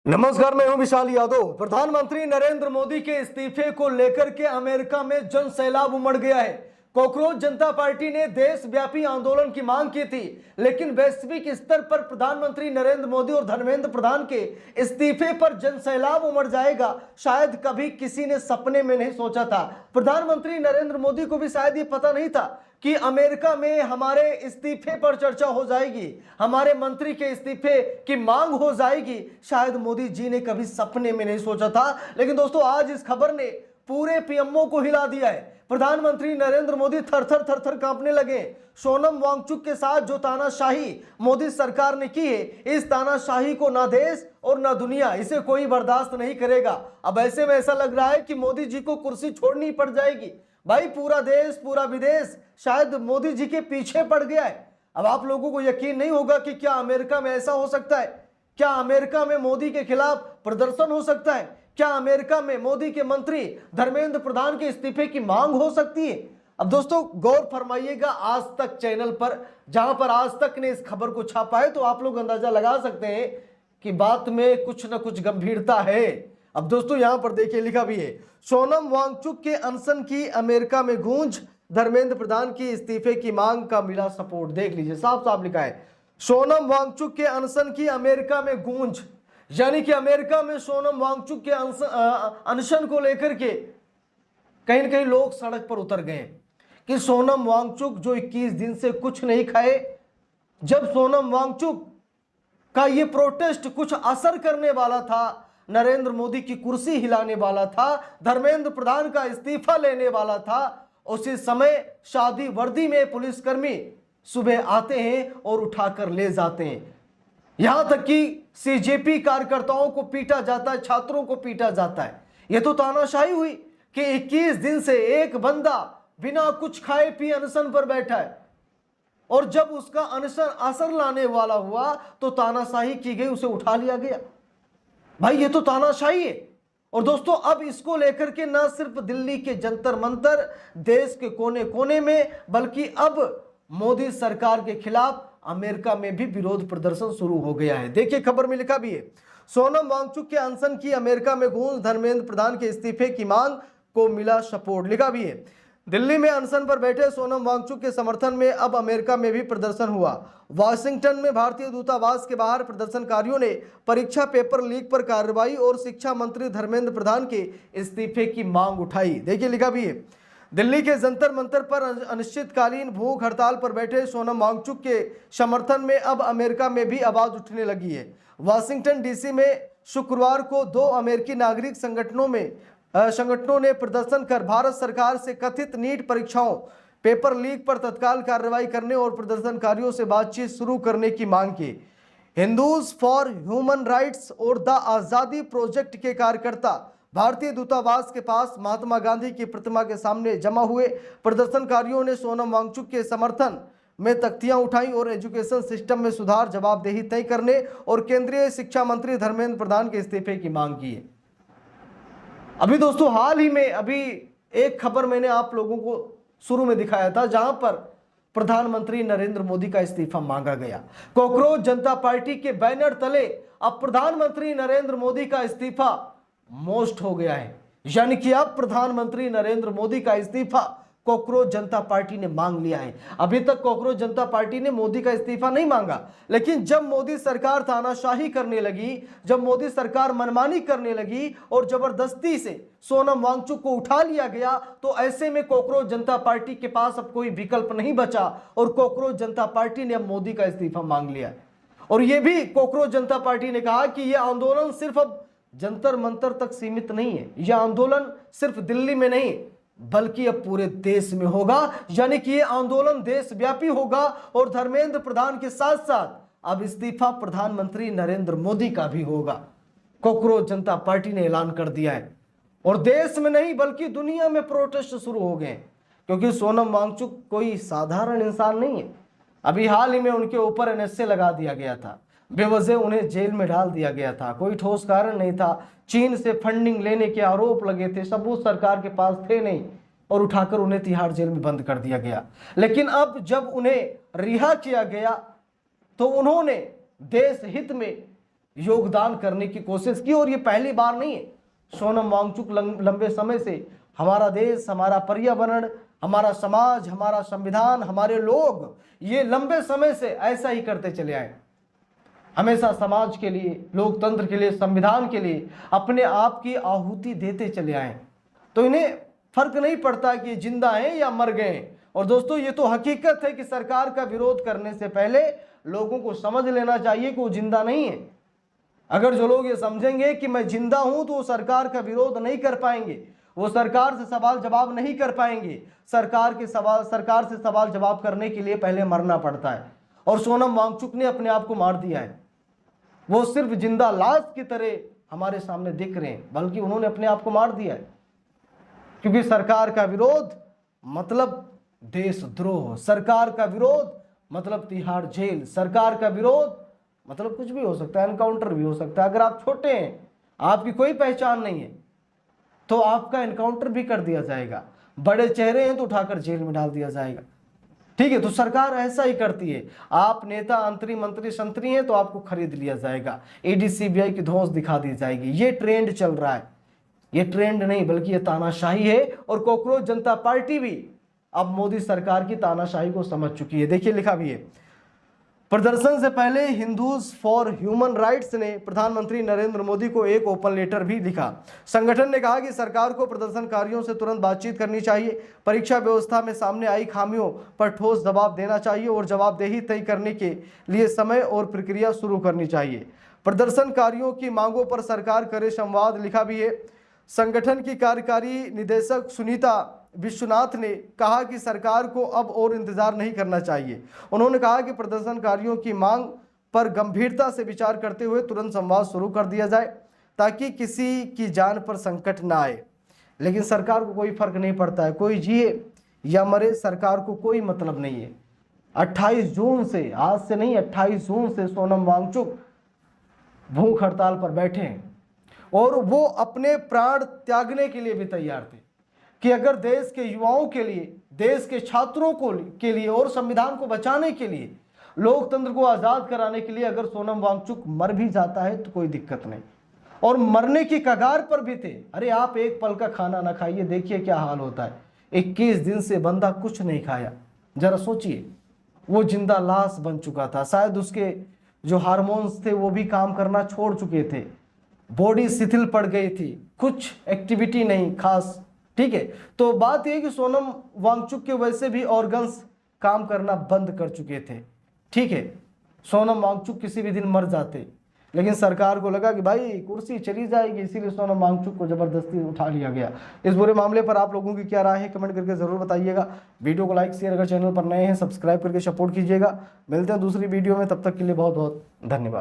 नमस्कार, मैं हूं विशाल यादव। प्रधानमंत्री नरेंद्र मोदी के इस्तीफे को लेकर के अमेरिका में जन सैलाब उमड़ गया है। कॉकरोच जनता पार्टी ने देशव्यापी आंदोलन की मांग की थी, लेकिन वैश्विक स्तर पर प्रधानमंत्री नरेंद्र मोदी और धर्मेंद्र प्रधान के इस्तीफे पर जन सैलाब उमड़ जाएगा, शायद कभी किसी ने सपने में नहीं सोचा था। प्रधानमंत्री नरेंद्र मोदी को भी शायद ये पता नहीं था कि अमेरिका में हमारे इस्तीफे पर चर्चा हो जाएगी, हमारे मंत्री के इस्तीफे की मांग हो जाएगी। शायद मोदी जी ने कभी सपने में नहीं सोचा था, लेकिन दोस्तों आज इस खबर ने पूरे पीएमओ को हिला दिया है। प्रधानमंत्री नरेंद्र मोदी थर थर कांपने लगे। सोनम वांगचुक के साथ जो तानाशाही मोदी सरकार ने की है, इस तानाशाही को ना देश और ना दुनिया इसे कोई बर्दाश्त नहीं करेगा। अब ऐसे में ऐसा लग रहा है कि मोदी जी को कुर्सी छोड़नी पड़ जाएगी। भाई पूरा देश, पूरा विदेश शायद मोदी जी के पीछे पड़ गया है। अब आप लोगों को यकीन नहीं होगा कि क्या अमेरिका में ऐसा हो सकता है? क्या अमेरिका में मोदी के खिलाफ प्रदर्शन हो सकता है? क्या अमेरिका में मोदी के मंत्री धर्मेंद्र प्रधान के इस्तीफे की मांग हो सकती है? अब दोस्तों गौर फरमाइएगा आज तक चैनल पर, जहां पर आज तक ने इस खबर को छापा है, तो आप लोग अंदाजा लगा सकते हैं कि बात में कुछ न कुछ गंभीरता है। अब दोस्तों यहां पर देखिए लिखा भी है, सोनम वांगचुक के अनशन की अमेरिका में गूंज, धर्मेंद्र प्रधान की इस्तीफे की मांग का मिला सपोर्ट। देख लीजिए साफ साफ लिखा है, सोनम वांगचुक के अनशन की अमेरिका में गूंज, यानी कि अमेरिका में सोनम वांगचुक के अनशन को लेकर के कहीं न कहीं लोग सड़क पर उतर गए कि सोनम वांगचुक जो 21 दिन से कुछ नहीं खाए, जब सोनम वांगचुक का ये प्रोटेस्ट कुछ असर करने वाला था, नरेंद्र मोदी की कुर्सी हिलाने वाला था, धर्मेंद्र प्रधान का इस्तीफा लेने वाला था, उसी समय शादी वर्दी में पुलिसकर्मी सुबह आते हैं और उठाकर ले जाते हैं। यहां तक कि सीजेपी कार्यकर्ताओं को पीटा जाता है, छात्रों को पीटा जाता है। यह तो तानाशाही हुई कि 21 दिन से एक बंदा बिना कुछ खाए पिए अनशन पर बैठा है, और जब उसका अनशन असर लाने वाला हुआ तो तानाशाही की गई, उसे उठा लिया गया। भाई ये तो तानाशाही है। और दोस्तों अब इसको लेकर के न सिर्फ दिल्ली के जंतर मंतर, देश के कोने कोने में, बल्कि अब मोदी सरकार के खिलाफ अमेरिका में भी विरोध प्रदर्शन शुरू हो गया है। देखिए खबर में लिखा भी है, सोनम वांगचुक के अनशन की अमेरिका में गूंज, धर्मेंद्र प्रधान के इस्तीफे की मांग को मिला सपोर्ट। लिखा भी है, दिल्ली में अनशन पर बैठे सोनम वांगचुक के समर्थन में अब अमेरिका में भी प्रदर्शन हुआ। वाशिंगटन में भारतीय दूतावास के बाहर प्रदर्शनकारियों ने परीक्षा पेपर लीक पर कार्रवाई और शिक्षा मंत्री धर्मेंद्र प्रधान के इस्तीफे की मांग उठाई। देखिए लिखा भी है, दिल्ली के जंतर मंतर पर अनिश्चितकालीन भूख हड़ताल पर बैठे सोनम वांगचुक के समर्थन में अब अमेरिका में भी आवाज उठने लगी है। वाशिंगटन डीसी में शुक्रवार को 2 अमेरिकी नागरिक संगठनों ने प्रदर्शन कर भारत सरकार से कथित नीट परीक्षाओं पेपर लीक पर तत्काल कार्रवाई करने और प्रदर्शनकारियों से बातचीत शुरू करने की मांग की। हिंदूज फॉर ह्यूमन राइट्स और द आज़ादी प्रोजेक्ट के कार्यकर्ता भारतीय दूतावास के पास महात्मा गांधी की प्रतिमा के सामने जमा हुए। प्रदर्शनकारियों ने सोनम वांगचुक के समर्थन में तख्तियां उठाई और एजुकेशन सिस्टम में सुधार, जवाबदेही तय करने और केंद्रीय शिक्षा मंत्री धर्मेंद्र प्रधान के इस्तीफे की मांग की है। अभी दोस्तों हाल ही में एक खबर मैंने आप लोगों को शुरू में दिखाया था, जहां पर प्रधानमंत्री नरेंद्र मोदी का इस्तीफा मांगा गया। कॉकरोच जनता पार्टी के बैनर तले अब प्रधानमंत्री नरेंद्र मोदी का इस्तीफा मोस्ट हो गया है, यानी कि अब प्रधानमंत्री नरेंद्र मोदी का इस्तीफा कॉकरोच जनता पार्टी ने मांग लिया है। अभी तक कॉकरोच जनता पार्टी ने मोदी का इस्तीफा नहीं मांगा, लेकिन जब मोदी सरकार तानाशाही करने लगी, जब मोदी सरकार मनमानी करने लगी और जबरदस्ती से सोनम वांगचुक को उठा लिया गया, तो ऐसे में कॉकरोच जनता पार्टी के पास अब कोई विकल्प नहीं बचा और कॉकरोच जनता पार्टी ने अब मोदी का इस्तीफा मांग लिया। और यह भी कॉकरोच जनता पार्टी ने कहा कि यह आंदोलन सिर्फ अब जंतर मंतर तक सीमित नहीं है, यह आंदोलन सिर्फ दिल्ली में नहीं बल्कि अब पूरे देश में होगा, यानी कि यह आंदोलन देशव्यापी होगा। और धर्मेंद्र प्रधान के साथ साथ अब इस्तीफा प्रधानमंत्री नरेंद्र मोदी का भी होगा। कॉकरोच जनता पार्टी ने ऐलान कर दिया है और देश में नहीं बल्कि दुनिया में प्रोटेस्ट शुरू हो गए, क्योंकि सोनम वांगचुक कोई साधारण इंसान नहीं है। अभी हाल ही में उनके ऊपर एनएसए लगा दिया गया था, बेवजह उन्हें जेल में डाल दिया गया था, कोई ठोस कारण नहीं था। चीन से फंडिंग लेने के आरोप लगे थे, सबूत सरकार के पास थे नहीं, और उठाकर उन्हें तिहाड़ जेल में बंद कर दिया गया। लेकिन अब जब उन्हें रिहा किया गया तो उन्होंने देश हित में योगदान करने की कोशिश की। और ये पहली बार नहीं है। सोनम वांगचुक लंबे समय से हमारा देश, हमारा पर्यावरण, हमारा समाज, हमारा संविधान, हमारे लोग, ये लंबे समय से ऐसा ही करते चले आए। हमेशा समाज के लिए, लोकतंत्र के लिए, संविधान के लिए अपने आप की आहुति देते चले आए। तो इन्हें फर्क नहीं पड़ता कि जिंदा हैं या मर गए हैं। और दोस्तों, ये तो हकीकत है कि सरकार का विरोध करने से पहले लोगों को समझ लेना चाहिए कि वो जिंदा नहीं है। अगर जो लोग ये समझेंगे कि मैं जिंदा हूं तो वो सरकार का विरोध नहीं कर पाएंगे, वो सरकार से सवाल जवाब नहीं कर पाएंगे। सरकार से सवाल जवाब करने के लिए पहले मरना पड़ता है। और सोनम वांगचुक ने अपने आप को मार दिया है। वो सिर्फ जिंदा लाश की तरह हमारे सामने दिख रहे हैं, बल्कि उन्होंने अपने आप को मार दिया है। क्योंकि सरकार का विरोध मतलब देशद्रोह, सरकार का विरोध मतलब तिहाड़ जेल, सरकार का विरोध मतलब कुछ भी हो सकता है, एनकाउंटर भी हो सकता है। अगर आप छोटे हैं, आपकी कोई पहचान नहीं है, तो आपका एनकाउंटर भी कर दिया जाएगा। बड़े चेहरे हैं तो उठाकर जेल में डाल दिया जाएगा। ठीक है, तो सरकार ऐसा ही करती है। आप नेता, मंत्री संतरी हैं तो आपको खरीद लिया जाएगा, ईडी सीबीआई की धौंस दिखा दी जाएगी। ये ट्रेंड चल रहा है। ये ट्रेंड नहीं बल्कि ये तानाशाही है। और कॉकरोच जनता पार्टी भी अब मोदी सरकार की तानाशाही को समझ चुकी है। देखिए, लिखा भी है, प्रदर्शन से पहले हिंदूज फॉर ह्यूमन राइट्स ने प्रधानमंत्री नरेंद्र मोदी को एक ओपन लेटर भी लिखा। संगठन ने कहा कि सरकार को प्रदर्शनकारियों से तुरंत बातचीत करनी चाहिए, परीक्षा व्यवस्था में सामने आई खामियों पर ठोस जवाब देना चाहिए और जवाबदेही तय करने के लिए समय और प्रक्रिया शुरू करनी चाहिए। प्रदर्शनकारियों की मांगों पर सरकार करे संवाद, लिखा भी है। संगठन की कार्यकारी निदेशक सुनीता विश्वनाथ ने कहा कि सरकार को अब और इंतजार नहीं करना चाहिए। उन्होंने कहा कि प्रदर्शनकारियों की मांग पर गंभीरता से विचार करते हुए तुरंत संवाद शुरू कर दिया जाए ताकि किसी की जान पर संकट ना आए। लेकिन सरकार को कोई फर्क नहीं पड़ता है, कोई जिए या मरे, सरकार को कोई मतलब नहीं है। 28 जून से, आज से नहीं, 28 जून से सोनम वांगचुक भूख हड़ताल पर बैठे हैं और वो अपने प्राण त्यागने के लिए भी तैयार थे कि अगर देश के युवाओं के लिए, देश के छात्रों के लिए और संविधान को बचाने के लिए, लोकतंत्र को आज़ाद कराने के लिए अगर सोनम वांगचुक मर भी जाता है तो कोई दिक्कत नहीं। और मरने की कगार पर भी थे। अरे आप एक पल का खाना ना खाइए, देखिए क्या हाल होता है। 21 दिन से बंदा कुछ नहीं खाया, जरा सोचिए। वो जिंदा लाश बन चुका था। शायद उसके जो हार्मोन्स थे वो भी काम करना छोड़ चुके थे, बॉडी शिथिल पड़ गई थी, कुछ एक्टिविटी नहीं खास। ठीक है, तो बात यह कि सोनम वांगचुक के वैसे भी ऑर्गन्स काम करना बंद कर चुके थे। ठीक है, सोनम वांगचुक किसी भी दिन मर जाते, लेकिन सरकार को लगा कि भाई कुर्सी चली जाएगी, इसीलिए सोनम वांगचुक को जबरदस्ती उठा लिया गया। इस पूरे मामले पर आप लोगों की क्या राय है, कमेंट करके जरूर बताइएगा। वीडियो को लाइक शेयर, अगर चैनल पर नए हैं सब्सक्राइब करके सपोर्ट कीजिएगा। मिलते हैं दूसरी वीडियो में, तब तक के लिए बहुत बहुत धन्यवाद।